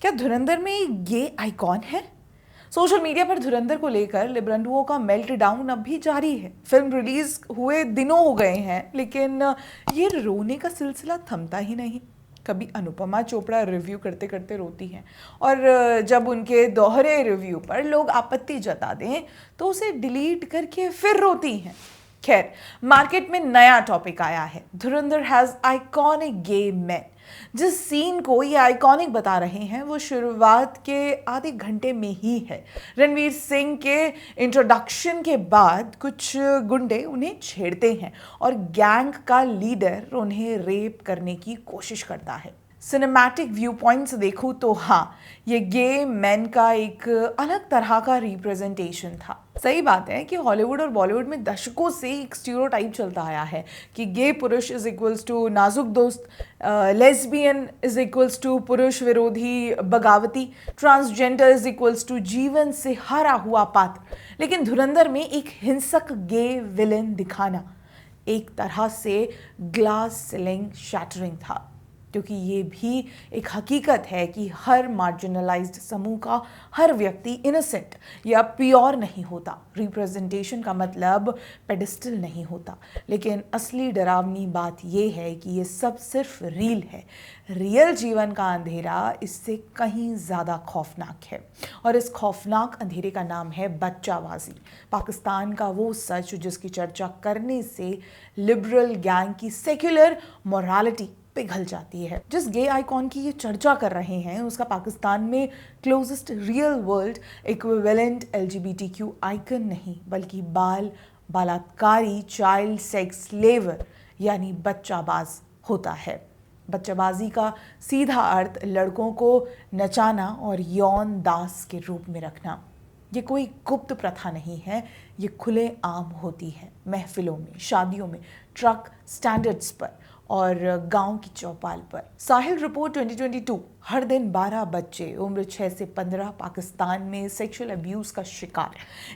क्या धुरंधर में ये आइकॉन है? सोशल मीडिया पर धुरंधर को लेकर लिब्रंडुओं का मेल्ट डाउन अब भी जारी है। फिल्म रिलीज हुए दिनों हो गए हैं, लेकिन ये रोने का सिलसिला थमता ही नहीं। कभी अनुपमा चोपड़ा रिव्यू करते करते रोती हैं, और जब उनके दोहरे रिव्यू पर लोग आपत्ति जता दें तो उसे डिलीट करके फिर रोती हैं। खैर, मार्केट में नया टॉपिक आया है, धुरंधर हैज आइकॉनिक गे मेन। जिस सीन को ये आइकॉनिक बता रहे हैं वो शुरुआत के आधे घंटे में ही है। रणवीर सिंह के इंट्रोडक्शन के बाद कुछ गुंडे उन्हें छेड़ते हैं और गैंग का लीडर उन्हें रेप करने की कोशिश करता है। सिनेमैटिक व्यू पॉइंट से देखूँ तो हाँ, ये गे मैन का एक अलग तरह का रिप्रेजेंटेशन था। सही बात है कि हॉलीवुड और बॉलीवुड में दशकों से एक स्टीरियोटाइप चलता आया है कि गे पुरुष इज इक्वल्स टू नाजुक दोस्त, लेस्बियन इज इक्वल्स टू पुरुष विरोधी बगावती, ट्रांसजेंडर इज इक्वल्स टू जीवन से हारा हुआ पात्र। लेकिन धुरंधर में एक हिंसक गे विलेन दिखाना एक तरह से ग्लास सीलिंग शैटरिंग था, क्योंकि ये भी एक हकीकत है कि हर मार्जिनलाइज्ड समूह का हर व्यक्ति इनोसेंट या प्योर नहीं होता। रिप्रेजेंटेशन का मतलब पेडिस्टल नहीं होता, लेकिन असली डरावनी बात ये है कि ये सब सिर्फ रील है। रियल जीवन का अंधेरा इससे कहीं ज़्यादा खौफनाक है, और इस खौफनाक अंधेरे का नाम है बच्चाबाजी। पाकिस्तान का वो सच जिसकी चर्चा करने से लिबरल गैंग की सेक्युलर मोरालिटी पिघल जाती है। जिस गे आइकॉन की ये चर्चा कर रहे हैं उसका पाकिस्तान में closest real world equivalent LGBTQ icon नहीं, बल्कि बलात्कारी चाइल्ड सेक्स लेवर यानी बच्चाबाज होता है। बच्चाबाजी का सीधा अर्थ लड़कों को नचाना और यौन दास के रूप में रखना। ये कोई गुप्त प्रथा नहीं है, ये खुले आम होती है, महफिलों में, शादियों में, ट्रक स्टैंडर्ड्स पर और गांव की चौपाल पर। साहिल रिपोर्ट 2022, हर दिन 12 बच्चे उम्र 6 से 15 पाकिस्तान में सेक्सुअल अब्यूज़ का शिकार।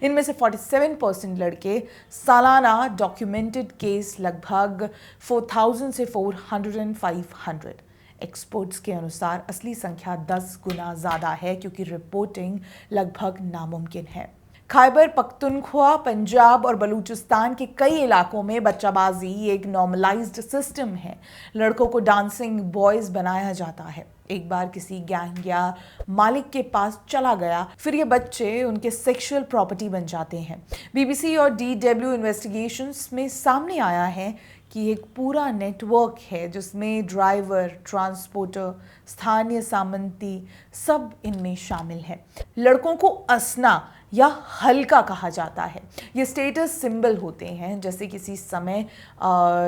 इनमें से 47% लड़के। सालाना डॉक्यूमेंटेड केस लगभग 4000 से 500। एक्सपर्ट्स के अनुसार असली संख्या 10 गुना ज़्यादा है, क्योंकि रिपोर्टिंग लगभग नामुमकिन है। खैबर पख्तूनख्वा, पंजाब और बलूचिस्तान के कई इलाकों में बच्चाबाजी एक नॉर्मलाइज्ड सिस्टम है। लड़कों को डांसिंग बॉयज़ बनाया जाता है। एक बार किसी गैंग या मालिक के पास चला गया, फिर ये बच्चे उनके सेक्सुअल प्रॉपर्टी बन जाते हैं। BBC और DW इन्वेस्टिगेशंस में सामने आया है कि एक पूरा नेटवर्क है जिसमें ड्राइवर, ट्रांसपोर्टर, स्थानीय सामंती सब इनमें शामिल हैं। लड़कों को असना या हल्का कहा जाता है। ये स्टेटस सिंबल होते हैं, जैसे किसी समय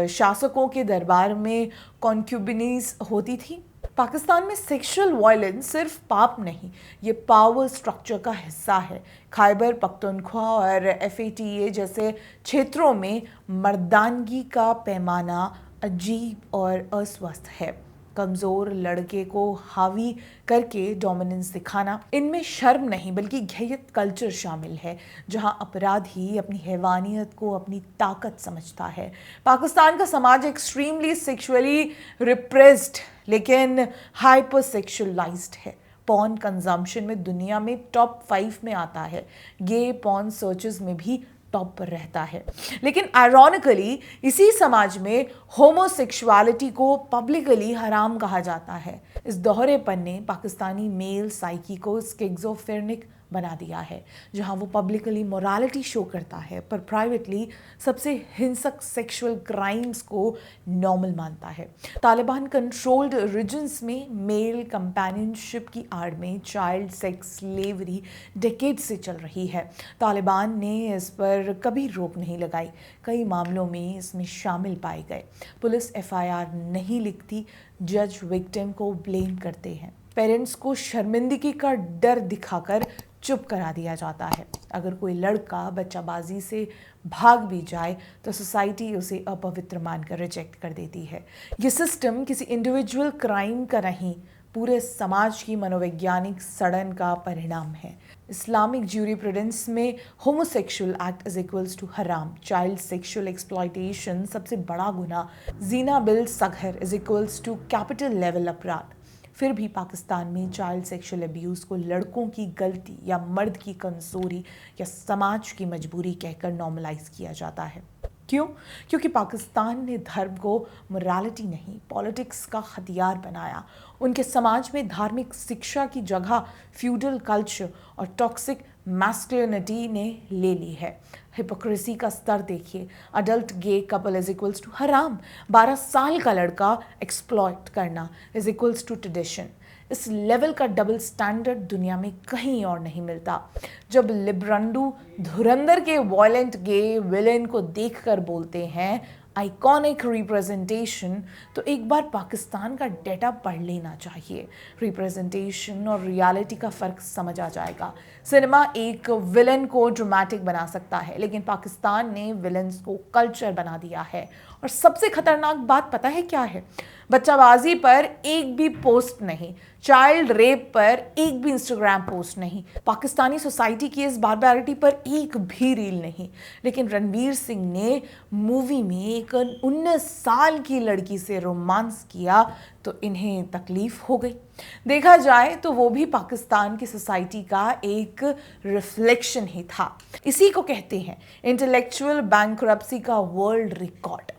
शासकों के दरबार में कॉन्क्यूबिनीज होती थी। पाकिस्तान में सेक्सुअल वायलेंस सिर्फ पाप नहीं, ये पावर स्ट्रक्चर का हिस्सा है। खैबर पख्तूनख्वा और FATA जैसे क्षेत्रों में मर्दानगी का पैमाना अजीब और अस्वस्थ है। कमज़ोर लड़के को हावी करके डोमिनेंस दिखाना, इनमें शर्म नहीं बल्कि घैयत कल्चर शामिल है, जहां अपराधी अपनी हैवानियत को अपनी ताकत समझता है। पाकिस्तान का समाज एक्सट्रीमली सेक्सुअली रिप्रेस्ड लेकिन हाइपर सेक्सुअलाइज्ड है। पॉर्न कंजम्पशन में दुनिया में टॉप 5 में आता है। गे पॉर्न सर्चेस में भी टॉप पर रहता है। लेकिन आयरॉनिकली इसी समाज में होमोसेक्सुअलिटी को पब्लिकली हराम कहा जाता है। इस दोहरेपन ने पाकिस्तानी मेल साइकी को स्किज़ोफ्रेनिक बना दिया है, जहां वो पब्लिकली मोरालिटी शो करता है पर प्राइवेटली सबसे हिंसक सेक्सुअल क्राइम्स को नॉर्मल मानता है। तालिबान कंट्रोल्ड रीजन्स में मेल कंपेनियनशिप की आड़ में चाइल्ड सेक्स स्लेवरी डेकेड से चल रही है। तालिबान ने इस पर कभी रोक नहीं लगाई। कई मामलों में इसमें शामिल पाए गए। पुलिस FIR नहीं लिखती, जज विक्टिम को ब्लेम करते हैं। पेरेंट्स को शर्मिंदगी का डर दिखाकर चुप करा दिया जाता है। अगर कोई लड़का बच्चाबाजी से भाग भी जाए तो सोसाइटी उसे अपवित्र मानकर रिजेक्ट कर देती है। ये सिस्टम किसी इंडिविजुअल क्राइम का नहीं, पूरे समाज की मनोवैज्ञानिक सड़न का परिणाम है। इस्लामिक ज्यूरिप्रूडेंस में homosexual act is equals to हराम, चाइल्ड सेक्सुअल एक्सप्लॉयटेशन सबसे बड़ा गुनाह, जीना बिल सगहर is equals to capital level अपराध। फिर भी पाकिस्तान में चाइल्ड सेक्सुअल अब्यूज़ को लड़कों की गलती या मर्द की कमज़ोरी या समाज की मजबूरी कहकर नॉर्मलाइज किया जाता है। क्यों? क्योंकि पाकिस्तान ने धर्म को मोरालिटी नहीं, पॉलिटिक्स का हथियार बनाया। उनके समाज में धार्मिक शिक्षा की जगह फ्यूडल कल्चर और टॉक्सिक मैस्कुलिनिटी ने ले ली है। हिपोक्रेसी का स्तर देखिए। Adult gay couple is equals to हराम। 12 साल का लड़का एक्सप्लॉइट करना इज इक्वल्स टू ट्रेडिशन। इस लेवल का डबल स्टैंडर्ड दुनिया में कहीं और नहीं मिलता। जब लिब्रांडो धुरंधर के वॉयलेंट गे विलेन को देखकर बोलते हैं आइकॉनिक रिप्रेजेंटेशन, तो एक बार पाकिस्तान का डेटा पढ़ लेना चाहिए। रिप्रेजेंटेशन और रियलिटी का फ़र्क समझ आ जाएगा। सिनेमा एक विलन को ड्रामेटिक बना सकता है, लेकिन पाकिस्तान ने विलन्स को कल्चर बना दिया है। और सबसे खतरनाक बात पता है क्या है? बच्चाबाजी पर एक भी पोस्ट नहीं, चाइल्ड रेप पर एक भी इंस्टाग्राम पोस्ट नहीं, पाकिस्तानी सोसाइटी की इस बारबैरिटी पर एक भी रील नहीं। लेकिन रणवीर सिंह ने मूवी में एक 19 साल की लड़की से रोमांस किया तो इन्हें तकलीफ हो गई। देखा जाए तो वो भी पाकिस्तान की सोसाइटी का एक रिफ्लेक्शन ही था। इसी को कहते हैं इंटेलेक्चुअल बैंक्रप्सी का वर्ल्ड रिकॉर्ड।